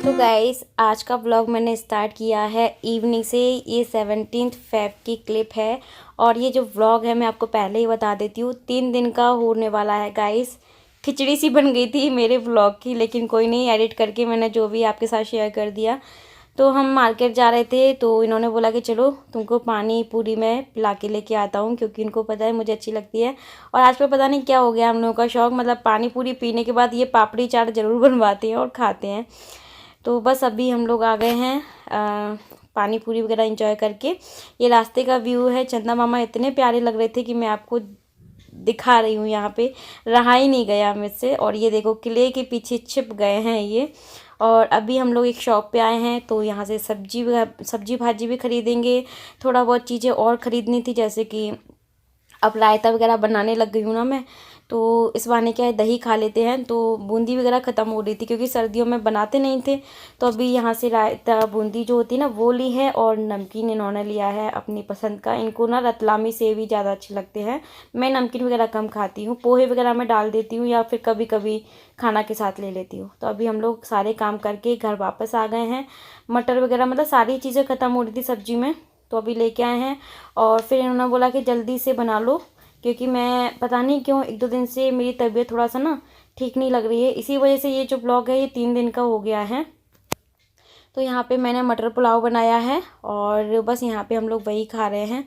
तो गाइस आज का व्लॉग मैंने स्टार्ट किया है इवनिंग से। ये 17 फेब की क्लिप है और ये जो व्लॉग है मैं आपको पहले ही बता देती हूँ 3 दिन का होने वाला है गाइस। खिचड़ी सी बन गई थी मेरे व्लॉग की, लेकिन कोई नहीं, एडिट करके मैंने जो भी आपके साथ शेयर कर दिया। तो हम मार्केट जा रहे थे तो इन्होंने बोला कि चलो तुमको पानी पूरी में पिला के लेके आता हूँ, क्योंकि इनको पता है मुझे अच्छी लगती है। और आजकल पता नहीं क्या हो गया हम लोगों का शौक़, मतलब पानी पूरी पीने के बाद ये पापड़ी चाट ज़रूर बनवाते हैं और खाते हैं। तो बस अभी हम लोग आ गए हैं पानी पूरी वगैरह एंजॉय करके। ये रास्ते का व्यू है। चंदा मामा इतने प्यारे लग रहे थे कि मैं आपको दिखा रही हूँ, यहाँ पे रहा ही नहीं गया मुझसे। और ये देखो किले के पीछे छिप गए हैं ये। और अभी हम लोग एक शॉप पे आए हैं तो यहाँ से सब्जी भाजी भी खरीदेंगे। थोड़ा बहुत चीज़ें और ख़रीदनी थी, जैसे कि अब रायता वगैरह बनाने लग गई हूँ ना मैं, तो इस बहाने क्या है दही खा लेते हैं। तो बूंदी वगैरह ख़त्म हो रही थी क्योंकि सर्दियों में बनाते नहीं थे, तो अभी यहाँ से रायता बूंदी जो होती है ना वो ली है। और नमकीन इन्होंने लिया है अपनी पसंद का। इनको ना रतलामी सेव ही ज़्यादा अच्छे लगते हैं। मैं नमकीन वगैरह कम खाती हूँ, पोहे वगैरह में डाल देती हूँ या फिर कभी कभी खाना के साथ ले लेती हूँ। तो अभी हम लोग सारे काम करके घर वापस आ गए हैं। मटर वगैरह मतलब सारी चीज़ें ख़त्म हो रही थी सब्जी में, तो अभी लेके आए हैं। और फिर इन्होंने बोला कि जल्दी से बना लो, क्योंकि मैं पता नहीं क्यों 1-2 दिन से मेरी तबीयत थोड़ा सा ना ठीक नहीं लग रही है, इसी वजह से ये जो ब्लॉग है ये 3 दिन का हो गया है। तो यहाँ पे मैंने मटर पुलाव बनाया है और बस यहाँ पे हम लोग वही खा रहे हैं।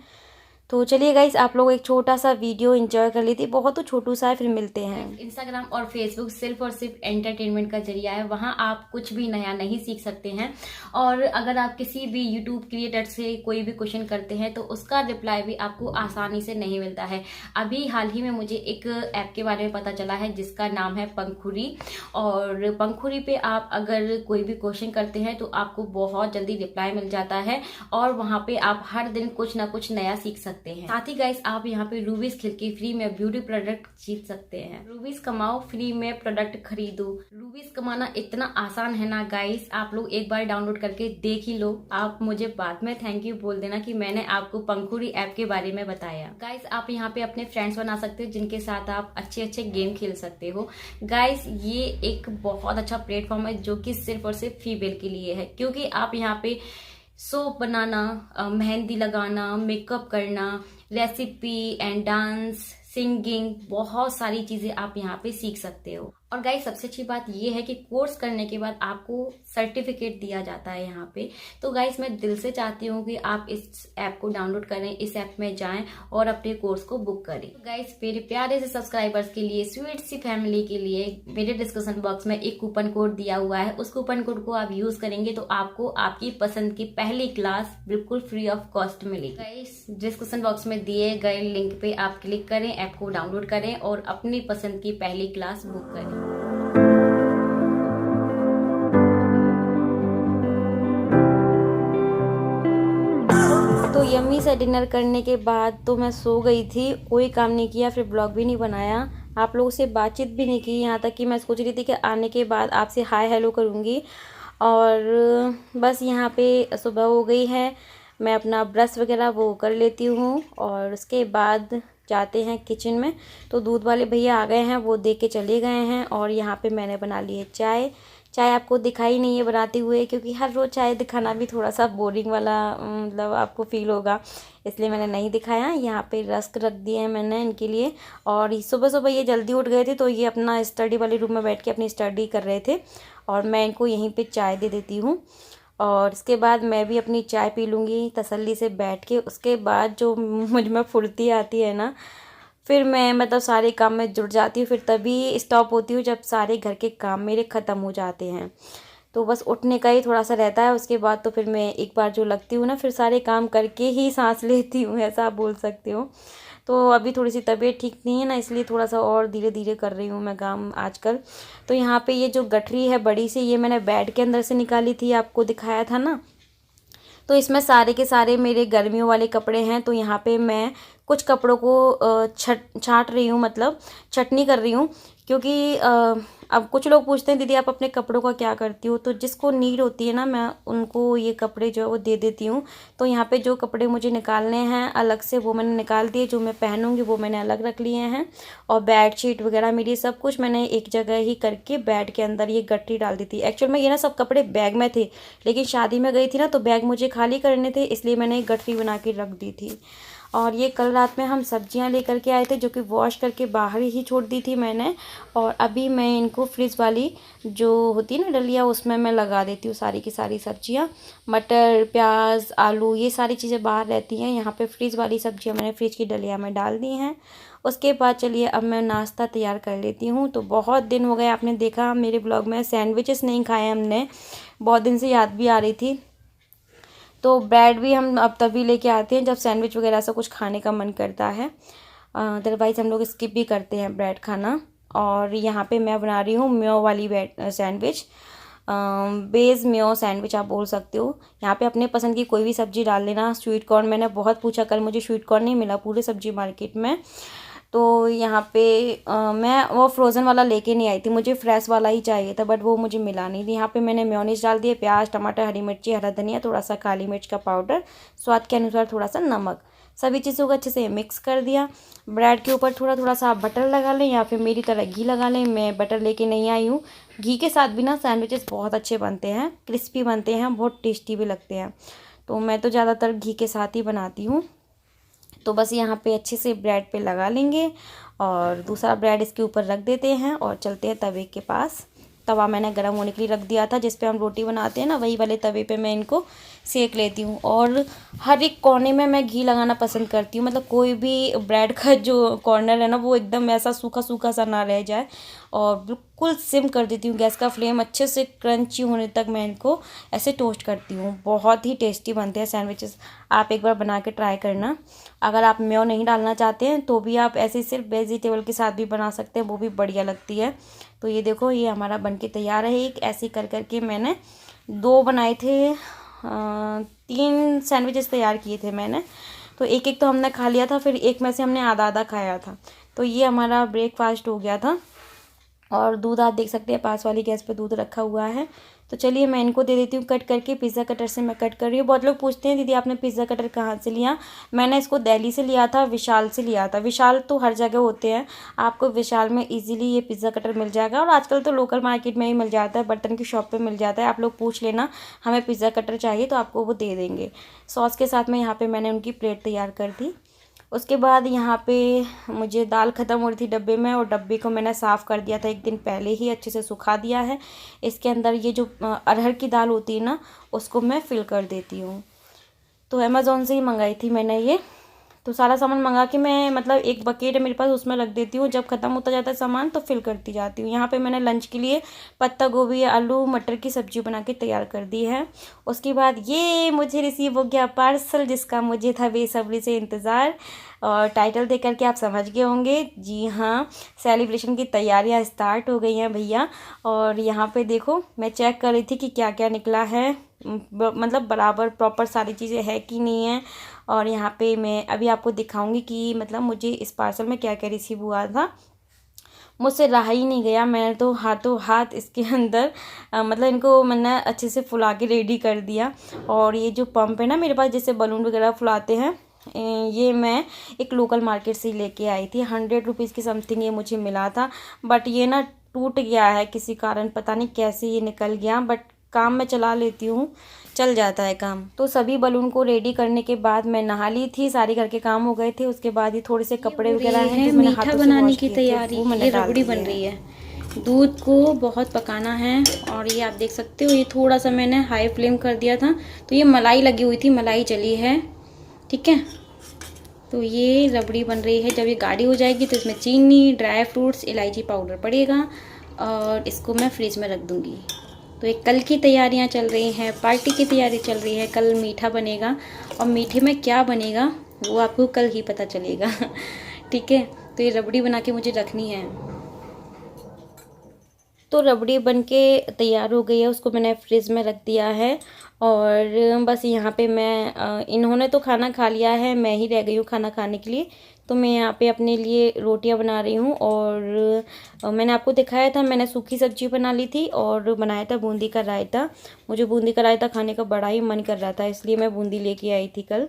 तो चलिए गाइस, आप लोग एक छोटा सा वीडियो एंजॉय कर ली थी, बहुत तो छोटू सा है, फिर मिलते हैं। इंस्टाग्राम और फेसबुक सिर्फ और सिर्फ एंटरटेनमेंट का जरिया है, वहाँ आप कुछ भी नया नहीं सीख सकते हैं। और अगर आप किसी भी यूट्यूब क्रिएटर से कोई भी क्वेश्चन करते हैं तो उसका रिप्लाई भी आपको आसानी से नहीं मिलता है। अभी हाल ही में मुझे एक ऐप के बारे में पता चला है जिसका नाम है पंखुरी। और पंखुरी पे आप अगर कोई भी क्वेश्चन करते हैं तो आपको बहुत जल्दी रिप्लाई मिल जाता है और वहाँ पे आप हर दिन कुछ ना कुछ नया सीख सकते हैं। साथ ही गाइस, आप यहाँ पे रूबीज खेल के फ्री में ब्यूटी प्रोडक्ट जीत सकते हैं। रूबीज कमाओ, फ्री में प्रोडक्ट खरीदो। रूबीज कमाना इतना आसान है ना गाइस, आप लोग एक बार डाउनलोड करके देख ही लो। आप मुझे बाद में थैंक यू बोल देना कि मैंने आपको पंखुरी ऐप के बारे में बताया। गाइस, आप यहाँ पे अपने फ्रेंड्स बना सकते हो जिनके साथ आप अच्छे अच्छे गेम खेल सकते हो। गाइस, ये एक बहुत अच्छा प्लेटफॉर्म है जो कि सिर्फ और सिर्फ फीमेल के लिए है, क्योंकि आप यहाँ पे सोप बनाना, मेहंदी लगाना, मेकअप करना, रेसिपी एंड डांस, सिंगिंग, बहुत सारी चीजें आप यहाँ पे सीख सकते हो। और गाइस, सबसे अच्छी बात ये है कि कोर्स करने के बाद आपको सर्टिफिकेट दिया जाता है यहाँ पे। तो गाइस, मैं दिल से चाहती हूँ कि आप इस ऐप को डाउनलोड करें, इस ऐप में जाएं और अपने कोर्स को बुक करें। गाइस, मेरे प्यारे से सब्सक्राइबर्स के लिए, स्वीट सी फैमिली के लिए मेरे डिस्क्रिप्शन बॉक्स में एक कूपन कोड दिया हुआ है। उस कूपन कोड को आप यूज करेंगे तो आपको आपकी पसंद की पहली क्लास बिल्कुल फ्री ऑफ कॉस्ट मिलेगी। गाइस, डिस्क्रिप्शन बॉक्स में दिए गए लिंक पे आप क्लिक करें, ऐप को डाउनलोड करें और अपनी पसंद की पहली क्लास बुक करें। तो यम्मी से डिनर करने के बाद तो मैं सो गई थी, कोई काम नहीं किया, फिर ब्लॉग भी नहीं बनाया, आप लोगों से बातचीत भी नहीं की। यहाँ तक कि मैं सोच रही थी कि आने के बाद आपसे हाय हेलो करूँगी। और बस यहाँ पे सुबह हो गई है, मैं अपना ब्रश वगैरह वो कर लेती हूँ और उसके बाद जाते हैं किचन में। तो दूध वाले भैया आ गए हैं, वो दे के चले गए हैं। और यहाँ पे मैंने बना ली है चाय। चाय आपको दिखाई नहीं है बनाते हुए, क्योंकि हर रोज़ चाय दिखाना भी थोड़ा सा बोरिंग वाला मतलब आपको फील होगा, इसलिए मैंने नहीं दिखाया। यहाँ पे रस्क रख दिए हैं मैंने इनके लिए। और सुबह सुबह ये जल्दी उठ गए थे तो ये अपना स्टडी वाले रूम में बैठ के अपनी स्टडी कर रहे थे और मैं इनको यहीं पे चाय दे देती हूँ। और इसके बाद मैं भी अपनी चाय पी लूँगी तसल्ली से बैठ के। उसके बाद जो मुझ में फुर्ती आती है ना, फिर मैं मतलब सारे काम में जुट जाती हूँ। फिर तभी स्टॉप होती हूँ जब सारे घर के काम मेरे ख़त्म हो जाते हैं। तो बस उठने का ही थोड़ा सा रहता है, उसके बाद तो फिर मैं एक बार जो लगती हूँ ना, फिर सारे काम करके ही सांस लेती हूँ, ऐसा आप बोल सकते हो। तो अभी थोड़ी सी तबीयत ठीक नहीं है ना, इसलिए थोड़ा सा और धीरे धीरे कर रही हूँ मैं काम आजकल। तो यहाँ पे ये जो गठरी है बड़ी सी, ये मैंने बेड के अंदर से निकाली थी, आपको दिखाया था ना। तो इसमें सारे के सारे मेरे गर्मियों वाले कपड़े हैं। तो यहाँ पे मैं कुछ कपड़ों को छाट रही हूँ, मतलब छटनी कर रही हूँ, क्योंकि अब कुछ लोग पूछते हैं दीदी आप अपने कपड़ों का क्या करती हो, तो जिसको नीड होती है ना मैं उनको ये कपड़े जो है वो दे देती हूँ। तो यहाँ पे जो कपड़े मुझे निकालने हैं अलग से वो मैंने निकाल दिए, जो मैं पहनूंगी वो मैंने अलग रख लिए हैं। और बेडशीट वगैरह मेरी सब कुछ मैंने एक जगह ही करके बेड के अंदर ये गट्टी डाल दी थी। एक्चुअल में ये ना सब कपड़े बैग में थे, लेकिन शादी में गई थी ना तो बैग मुझे खाली करने थे, इसलिए मैंने एक गठरी बना के रख दी थी। और ये कल रात में हम सब्जियां लेकर के आए थे, जो कि वॉश करके बाहर ही छोड़ दी थी मैंने। और अभी मैं इनको फ्रिज वाली जो होती है ना डलिया, उसमें मैं लगा देती हूँ सारी की सारी सब्जियां। मटर, प्याज, आलू, ये सारी चीज़ें बाहर रहती हैं, यहाँ पे फ्रिज वाली सब्जियां मैंने फ्रिज की डलिया में डाल दी हैं। उसके बाद चलिए अब मैं नाश्ता तैयार कर लेती हूँ। तो बहुत दिन हो गए, आपने देखा मेरे ब्लॉग में सैंडविचेस नहीं खाए हमने, बहुत दिन से याद भी आ रही थी। तो ब्रेड भी हम अब तभी लेके आते हैं जब सैंडविच वगैरह से कुछ खाने का मन करता है, अदरवाइज़ हम लोग स्किप भी करते हैं ब्रेड खाना। और यहाँ पे मैं बना रही हूँ मेयो वाली सैंडविच, बेस मेयो सैंडविच आप बोल सकते हो। यहाँ पे अपने पसंद की कोई भी सब्ज़ी डाल लेना। स्वीट कॉर्न मैंने बहुत पूछा, कल मुझे स्वीट कॉर्न नहीं मिला पूरे सब्जी मार्केट में, तो यहाँ पे मैं वो फ्रोज़न वाला लेके नहीं आई थी, मुझे फ्रेश वाला ही चाहिए था, बट वो मुझे मिला नहीं थी। यहाँ पे मैंने मेयोनीज डाल दिए, प्याज, टमाटर, हरी मिर्ची, हरा धनिया, थोड़ा सा काली मिर्च का पाउडर, स्वाद के अनुसार थोड़ा सा नमक, सभी चीज़ों को अच्छे से मिक्स कर दिया। ब्रेड के ऊपर थोड़ा थोड़ा सा आप बटर लगा लें या फिर मेरी तरह घी लगा लें, मैं बटर लेके नहीं आई हूँ। घी के साथ भी ना सैंडविचेस बहुत अच्छे बनते हैं, क्रिस्पी बनते हैं, बहुत टेस्टी भी लगते हैं। तो मैं तो ज़्यादातर घी के साथ ही बनाती हूँ। तो बस यहाँ पे अच्छे से ब्रेड पे लगा लेंगे और दूसरा ब्रेड इसके ऊपर रख देते हैं और चलते हैं तवे के पास। तवा मैंने गर्म होने के लिए रख दिया था, जिस पे हम रोटी बनाते हैं ना, वही वाले तवे पे मैं इनको सेक लेती हूँ। और हर एक कोने में मैं घी लगाना पसंद करती हूँ, मतलब कोई भी ब्रेड का जो कॉर्नर है ना वो एकदम ऐसा सूखा सूखा सा ना रह जाए। और बिल्कुल सिम कर देती हूँ गैस का फ्लेम, अच्छे से क्रंची होने तक मैं इनको ऐसे टोस्ट करती हूँ। बहुत ही टेस्टी बनते हैं सैंडविचेस, आप एक बार बना के ट्राई करना। अगर आप मेयो नहीं डालना चाहते हैं तो भी आप ऐसे सिर्फ वेजिटेबल के साथ भी बना सकते हैं, वो भी बढ़िया लगती है। तो ये देखो ये हमारा बनके तैयार है। एक ऐसे कर करके मैंने 2 बनाए थे, 3 सैंडविचेस तैयार किए थे मैंने। तो एक एक तो हमने खा लिया था, फिर एक में से हमने आधा आधा खाया था। तो ये हमारा ब्रेकफास्ट हो गया था। और दूध आप देख सकते हैं पास वाली गैस पे दूध रखा हुआ है। तो चलिए मैं इनको दे देती हूँ कट करके, पिज़्ज़ा कटर से मैं कट कर रही हूँ। बहुत लोग पूछते हैं दीदी आपने पिज़्ज़ा कटर कहाँ से लिया। मैंने इसको दिल्ली से लिया था, विशाल से लिया था। विशाल तो हर जगह होते हैं, आपको विशाल में इजीली ये पिज़्ज़ा कटर मिल जाएगा। और आजकल तो लोकल मार्केट में ही मिल जाता है, बर्तन की शॉप पर मिल जाता है। आप लोग पूछ लेना हमें पिज़्ज़ा कटर चाहिए तो आपको वो दे देंगे। सॉस के साथ में यहाँ पर मैंने उनकी प्लेट तैयार कर दी। उसके बाद यहाँ पे मुझे दाल ख़त्म हो रही थी डब्बे में, और डब्बे को मैंने साफ़ कर दिया था एक दिन पहले ही, अच्छे से सुखा दिया है। इसके अंदर ये जो अरहर की दाल होती है ना उसको मैं फिल कर देती हूँ। तो अमेज़ोन से ही मंगाई थी मैंने ये। तो सारा सामान मंगा के मैं, मतलब एक बकेट है मेरे पास, उसमें रख देती हूँ। जब ख़त्म होता जाता है सामान तो फिल करती जाती हूँ। यहाँ पे मैंने लंच के लिए पत्ता गोभी, आलू मटर की सब्ज़ी बना के तैयार कर दी है। उसके बाद ये मुझे रिसीव हो गया पार्सल, जिसका मुझे था बेसब्री से इंतज़ार। और टाइटल देख करके आप समझ गए होंगे, जी हाँ, सेलिब्रेशन की तैयारियाँ स्टार्ट हो गई हैं भैया। और यहाँ पे देखो मैं चेक कर रही थी कि क्या क्या निकला है, मतलब बराबर प्रॉपर सारी चीज़ें है कि नहीं है। और यहाँ पे मैं अभी आपको दिखाऊंगी कि मतलब मुझे इस पार्सल में क्या क्या रिसीव हुआ था। मुझसे रहा ही नहीं गया, मैंने तो हाथों हाथ इसके अंदर मतलब इनको मैंने अच्छे से फुला के रेडी कर दिया। और ये जो पंप है ना मेरे पास, जैसे बलून वगैरह फुलाते हैं, ये मैं एक लोकल मार्केट से लेके आई थी। 100 रुपीज़ की समथिंग ये मुझे मिला था, बट ये ना टूट गया है किसी कारण, पता नहीं कैसे ये निकल गया। बट काम में चला लेती हूँ, चल जाता है काम। तो सभी बलून को रेडी करने के बाद मैं नहा ली थी, सारे घर के काम हो गए थे। उसके बाद ये थोड़े से कपड़े वगैरह हैं जो मैंने हाथों से वॉश किए थे, वो मैंने डाल दी है। दूध को बहुत पकाना है, और ये आप देख सकते हो ये थोड़ा सा मैंने हाई फ्लेम कर दिया था। तो ये मलाई लगी हुई थी, मलाई जली है, ठीक है। तो ये रबड़ी बन रही है। जब ये गाढ़ी हो जाएगी तो इसमें चीनी, ड्राई फ्रूट्स, इलायची पाउडर पड़ेगा, और इसको मैं फ्रिज में रख दूँगी। तो एक कल की तैयारियां चल रही हैं, पार्टी की तैयारी चल रही है। कल मीठा बनेगा, और मीठे में क्या बनेगा वो आपको कल ही पता चलेगा ठीक है। तो ये रबड़ी बना के मुझे रखनी है। तो रबड़ी बनके तैयार हो गई है, उसको मैंने फ्रिज में रख दिया है। और बस यहाँ पे मैं इन्होंने तो खाना खा लिया है, मैं ही रह गई हूँ खाना खाने के लिए। तो मैं यहाँ पे अपने लिए रोटियाँ बना रही हूँ। और मैंने आपको दिखाया था, मैंने सूखी सब्जी बना ली थी और बनाया था बूंदी का रायता। मुझे बूंदी का रायता खाने का बड़ा ही मन कर रहा था, इसलिए मैं बूंदी लेके आई थी कल।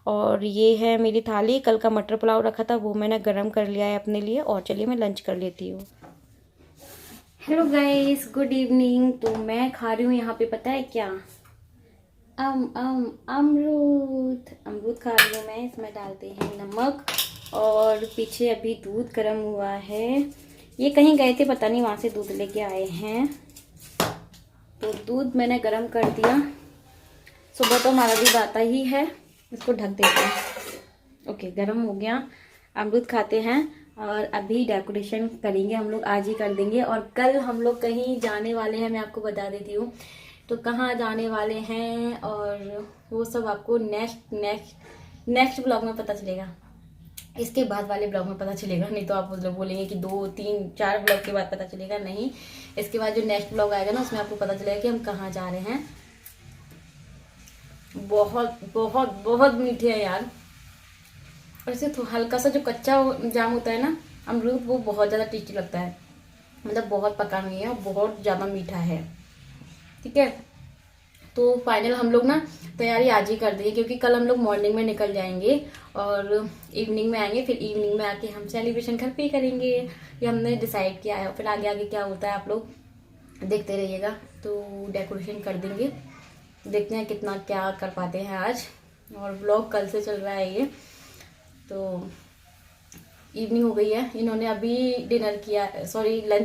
और ये है मेरी थाली, कल का मटर पुलाव रखा था वो मैंने गरम कर लिया है अपने लिए। और चलिए मैं लंच कर लेती हूँ। Hello guys, good evening. तो मैं खा रही हूँ यहाँ पे, पता है क्या, अमरूद खा रही हूँ मैं। इसमें डालते हैं नमक। और पीछे अभी दूध गर्म हुआ है, ये कहीं गए थे पता नहीं, वहाँ से दूध लेके आए हैं। तो दूध मैंने गर्म कर दिया। सुबह तो हमारा दूध आता ही है। इसको ढक देते हैं। ओके, गर्म हो गया। अमरूद खाते हैं और अभी डेकोरेशन करेंगे हम लोग, आज ही कर देंगे। और कल हम लोग कहीं जाने वाले हैं, मैं आपको बता देती हूँ। तो कहाँ जाने वाले हैं और वो सब आपको नेक्स्ट ब्लॉग में पता चलेगा। इसके बाद वाले ब्लॉग में पता चलेगा, नहीं तो आप लोग बोलेंगे कि 2 3 4 ब्लॉग के बाद पता चलेगा। नहीं, इसके बाद जो नेक्स्ट ब्लॉग आएगा ना, उसमें आपको पता चलेगा कि हम कहाँ जा रहे हैं। बहुत बहुत बहुत मीठे हैं यार। और इसे तो हल्का सा जो कच्चा जाम होता है ना अमरूद, वो बहुत ज़्यादा टेस्टी लगता है। मतलब बहुत पका नहीं है और बहुत ज़्यादा मीठा है। ठीक है, तो फाइनल हम लोग ना तैयारी आज ही कर देंगे, क्योंकि कल हम लोग मॉर्निंग में निकल जाएंगे और इवनिंग में आएंगे। फिर इवनिंग में आके हम सेलिब्रेशन घर पे ही करेंगे, ये हमने डिसाइड किया है। फिर आगे आगे क्या होता है आप लोग देखते रहिएगा। तो डेकोरेशन कर देंगे, देखते हैं कितना क्या कर पाते हैं आज। और ब्लॉग कल से चल रहा है ये। तो इवनिंग हो गई है, इन्होंने अभी लंच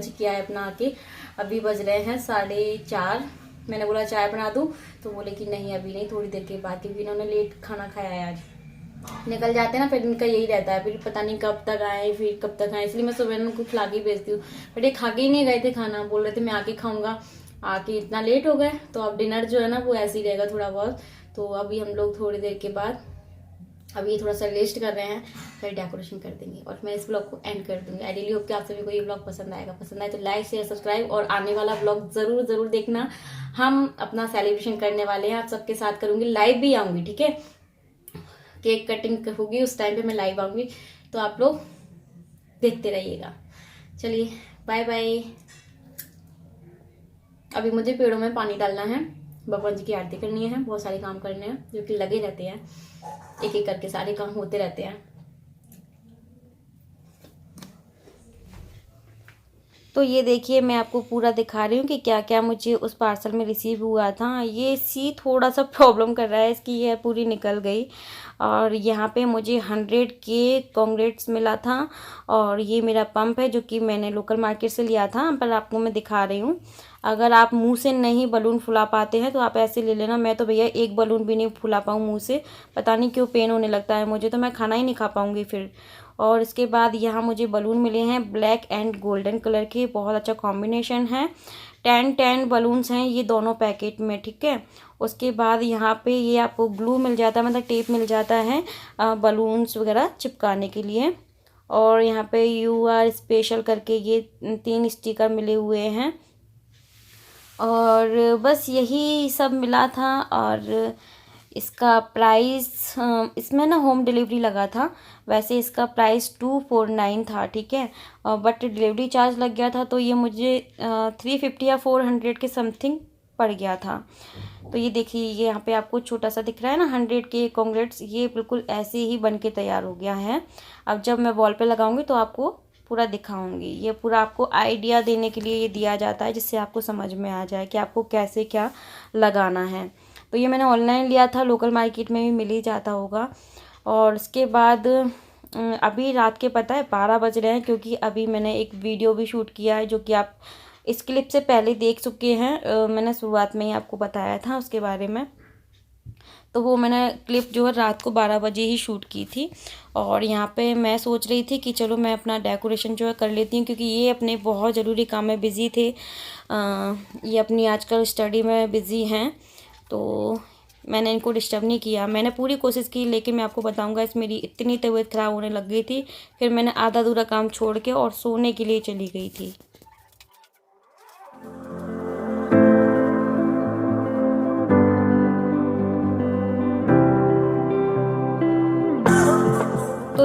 किया है अपना आके। अभी बज रहे हैं 4:30। मैंने बोला चाय बना दूं, तो बोले कि नहीं अभी नहीं, थोड़ी देर के बाद, क्योंकि इन्होंने लेट खाना खाया है आज। निकल जाते हैं ना, फिर इनका यही रहता है, फिर पता नहीं कब तक आए, फिर कब तक आए। इसलिए मैं सुबह उनको खिला के भेजती हूँ। बट ये खा के ही नहीं गए थे खाना, बोल रहे थे मैं आके खाऊंगा। आके इतना लेट हो गए, तो अब डिनर जो है ना वो ऐसे ही रहेगा थोड़ा बहुत। तो अभी हम लोग थोड़ी देर के बाद, अभी ये थोड़ा सा रेस्ट कर रहे हैं, फिर डेकोरेशन कर देंगे और मैं इस ब्लॉग को एंड कर दूंगी। आई रियली होप कि आप सभी को ये ब्लॉग पसंद आएगा। पसंद आए तो लाइक शेयर सब्सक्राइब, और आने वाला ब्लॉग जरूर देखना। हम अपना सेलिब्रेशन करने वाले हैं, आप सबके साथ करूंगी, लाइव भी आऊंगी। ठीक है, केक कटिंग होगी उस टाइम पे मैं लाइव आऊंगी, तो आप लोग देखते रहिएगा। चलिए बाय बाय। अभी मुझे पेड़ों में पानी डालना है, भगवान जी की आरती करनी है, बहुत सारे काम करने हैं जो कि लगे रहते हैं, एक एक करके सारे काम होते रहते हैं। तो ये देखिए, मैं आपको पूरा दिखा रही हूँ कि क्या क्या मुझे उस पार्सल में रिसीव हुआ था। ये सी थोड़ा सा प्रॉब्लम कर रहा है इसकी, ये पूरी निकल गई। और यहाँ पे मुझे 100 के कांग्रेट्स मिला था। और ये मेरा पंप है जो कि मैंने लोकल मार्केट से लिया था, पर आपको मैं दिखा रही हूँ। अगर आप मुंह से नहीं बलून फुला पाते हैं तो आप ऐसे ले लेना। मैं तो भैया एक बलून भी नहीं फुला पाऊँ मुंह से, पता नहीं क्यों पेन होने लगता है मुझे, तो मैं खाना ही नहीं खा पाऊँगी फिर। और इसके बाद यहाँ मुझे बलून मिले हैं ब्लैक एंड गोल्डन कलर के, बहुत अच्छा कॉम्बिनेशन है। 10 बलून्स हैं ये दोनों पैकेट में। ठीक है, उसके बाद यहाँ पे ये आपको ग्लू मिल जाता है, मतलब टेप मिल जाता है बलून्स वगैरह चिपकाने के लिए। और यहाँ पे यू आर स्पेशल करके ये 3 स्टिकर मिले हुए हैं। और बस यही सब मिला था। और इसका प्राइस, इसमें ना होम डिलीवरी लगा था, वैसे इसका प्राइस 249 था। ठीक है, बट डिलीवरी चार्ज लग गया था, तो ये मुझे 350 या 400 के समथिंग पड़ गया था। तो ये देखिए, ये यहाँ पे आपको छोटा सा दिख रहा है ना 100 के कांग्रेट्स, ये बिल्कुल ऐसे ही बन के तैयार हो गया है। अब जब मैं वॉल पे लगाऊंगी तो आपको पूरा दिखाऊंगी। ये पूरा आपको आइडिया देने के लिए ये दिया जाता है, जिससे आपको समझ में आ जाए कि आपको कैसे क्या लगाना है। तो ये मैंने ऑनलाइन लिया था, लोकल मार्केट में भी मिल ही जाता होगा। और उसके बाद अभी रात के पता है 12 बज रहे हैं, क्योंकि अभी मैंने एक वीडियो भी शूट किया है जो कि आप इस क्लिप से पहले देख चुके हैं। मैंने शुरुआत में ही आपको बताया था उसके बारे में। तो वो मैंने क्लिप जो है रात को 12 बजे ही शूट की थी। और यहाँ पे मैं सोच रही थी कि चलो मैं अपना डेकोरेशन जो है कर लेती हूँ, क्योंकि ये अपने बहुत ज़रूरी काम में बिज़ी थे। ये अपनी आजकल स्टडी में बिज़ी हैं, तो मैंने इनको डिस्टर्ब नहीं किया। मैंने पूरी कोशिश की, लेकिन मैं आपको बताऊंगा इस मेरी इतनी तबीयत ख़राब होने लग गई थी, फिर मैंने आधा अधूरा काम छोड़ के और सोने के लिए चली गई थी।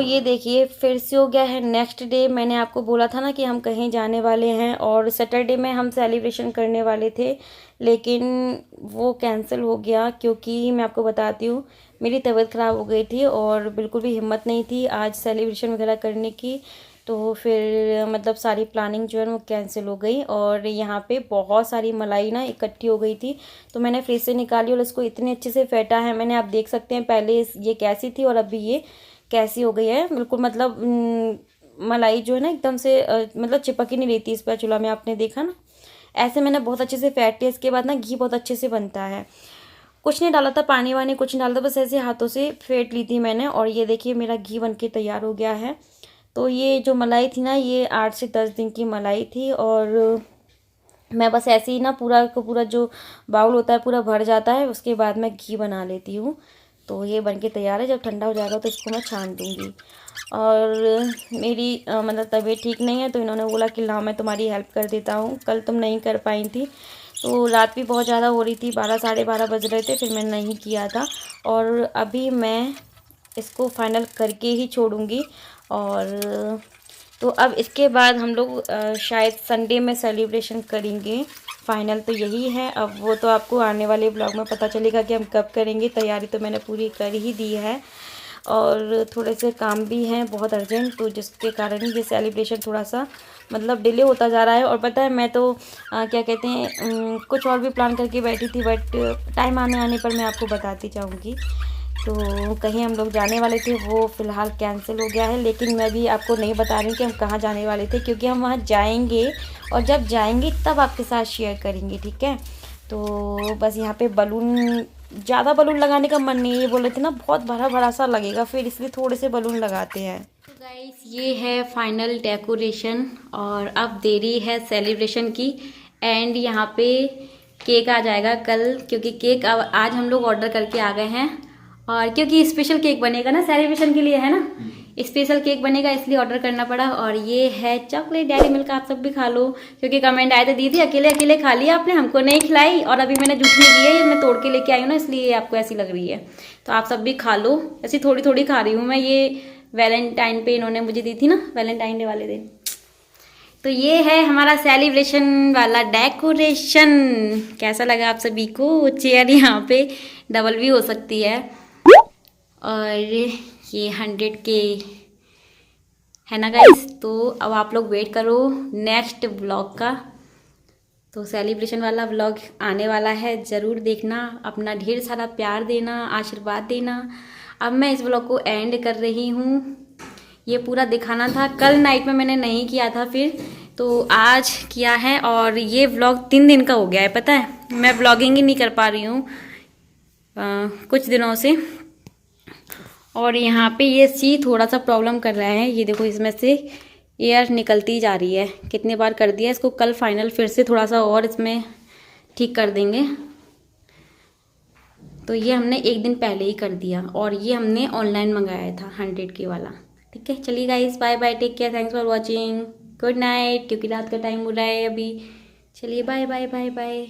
ये देखिए फिर से हो गया है नेक्स्ट डे। मैंने आपको बोला था ना कि हम कहीं जाने वाले हैं और सैटरडे में हम सेलिब्रेशन करने वाले थे, लेकिन वो कैंसिल हो गया क्योंकि मैं आपको बताती हूँ मेरी तबीयत ख़राब हो गई थी और बिल्कुल भी हिम्मत नहीं थी आज सेलिब्रेशन वगैरह करने की। तो फिर मतलब सारी प्लानिंग जो है वो कैंसिल हो गई। और यहाँ पे बहुत सारी मलाई ना इकट्ठी हो गई थी, तो मैंने फ्रिज से निकाली और इसको इतने अच्छे से फेंटा है मैंने। आप देख सकते हैं पहले ये कैसी थी और अभी ये कैसी हो गई है। बिल्कुल मतलब मलाई जो है ना एकदम से मतलब चिपक ही नहीं रही थी इस पर चूल्हा में, आपने देखा ना। ऐसे मैंने बहुत अच्छे से फेंट लिया। इसके बाद ना घी बहुत अच्छे से बनता है। कुछ नहीं डाला था, पानी वानी कुछ नहीं डाला था, बस ऐसे हाथों से फेंट ली थी मैंने। और ये देखिए मेरा घी बन के तैयार हो गया है। तो ये जो मलाई थी ना ये 8 से 10 दिन की मलाई थी और मैं बस ऐसे ही ना पूरा का पूरा जो बाउल होता है पूरा भर जाता है, उसके बाद मैं घी बना लेती हूँ। तो ये बन के तैयार है। जब ठंडा हो जाएगा तो इसको मैं छान दूँगी। और मेरी मतलब तबीयत ठीक नहीं है तो इन्होंने बोला कि ला मैं तुम्हारी हेल्प कर देता हूँ। कल तुम नहीं कर पाई थी तो रात भी बहुत ज़्यादा हो रही थी, 12 साढ़े 12 बज रहे थे, फिर मैंने नहीं किया था। और अभी मैं इसको फाइनल करके ही छोड़ूंगी। और तो अब इसके बाद हम लोग शायद संडे में सेलिब्रेशन करेंगे। फाइनल तो यही है। अब वो तो आपको आने वाले ब्लॉग में पता चलेगा कि हम कब करेंगे। तैयारी तो मैंने पूरी कर ही दी है और थोड़े से काम भी हैं बहुत अर्जेंट, तो जिसके कारण ये सेलिब्रेशन थोड़ा सा मतलब डिले होता जा रहा है। और पता है मैं तो क्या कहते हैं कुछ और भी प्लान करके बैठी थी, बट टाइम आने पर मैं आपको बताती जाऊँगी। तो कहीं हम लोग जाने वाले थे वो फ़िलहाल कैंसिल हो गया है, लेकिन मैं भी आपको नहीं बता रही हूँ कि हम कहाँ जाने वाले थे, क्योंकि हम वहाँ जाएंगे और जब जाएंगे तब आपके साथ शेयर करेंगे, ठीक है। तो बस यहाँ पे बलून, ज़्यादा बलून लगाने का मन नहीं है, ये बोल रहे थे ना बहुत बड़ा बड़ा सा लगेगा फिर, इसलिए थोड़े से बलून लगाते हैं। तो गाइस ये है फाइनल डेकोरेशन और अब देरी है सेलिब्रेशन की। एंड यहाँ पे केक आ जाएगा कल, क्योंकि केक आज हम लोग ऑर्डर करके आ गए हैं। और क्योंकि स्पेशल केक बनेगा ना सेलिब्रेशन के लिए, है ना, स्पेशल केक बनेगा इसलिए ऑर्डर करना पड़ा। और ये है चॉकलेट डेयरी मिल्क, आप सब भी खा लो, क्योंकि कमेंट आए थे दीदी अकेले अकेले खा लिया आपने, हमको नहीं खिलाई। और अभी मैंने जूठ नहीं की है, ये मैं तोड़ के लेके आई हूँ ना, इसलिए आपको ऐसी लग रही है। तो आप सब भी खा लो, ऐसी थोड़ी थोड़ी खा रही हूँ मैं। ये वैलेंटाइन पे इन्होंने मुझे दी थी ना, वैलेंटाइन डे वाले दिन। तो ये है हमारा सेलिब्रेशन वाला डेकोरेशन। कैसा लगा आप सभी को? चेयर यहाँ पे डबल भी हो सकती है। और ये 100K है ना गाइस। तो अब आप लोग वेट करो नेक्स्ट व्लॉग का। तो सेलिब्रेशन वाला व्लॉग आने वाला है, ज़रूर देखना। अपना ढेर सारा प्यार देना, आशीर्वाद देना। अब मैं इस व्लॉग को एंड कर रही हूँ। ये पूरा दिखाना था, कल नाइट में मैंने नहीं किया था, फिर तो आज किया है। और ये व्लॉग 3 दिन का हो गया है, पता है। मैं व्लॉगिंग ही नहीं कर पा रही हूँ कुछ दिनों से। और यहाँ पे ये सी थोड़ा सा प्रॉब्लम कर रहा है, ये देखो इसमें से एयर निकलती जा रही है। कितनी बार कर दिया इसको, कल फाइनल फिर से थोड़ा सा और इसमें ठीक कर देंगे। तो ये हमने एक दिन पहले ही कर दिया और ये हमने ऑनलाइन मंगाया था 100K वाला। ठीक है, चलिए guys, bye bye, take care, thanks for watching, good night, क्योंकि रात का टाइम हो रहा है अभी। चलिए बाय बाय बाय बाय।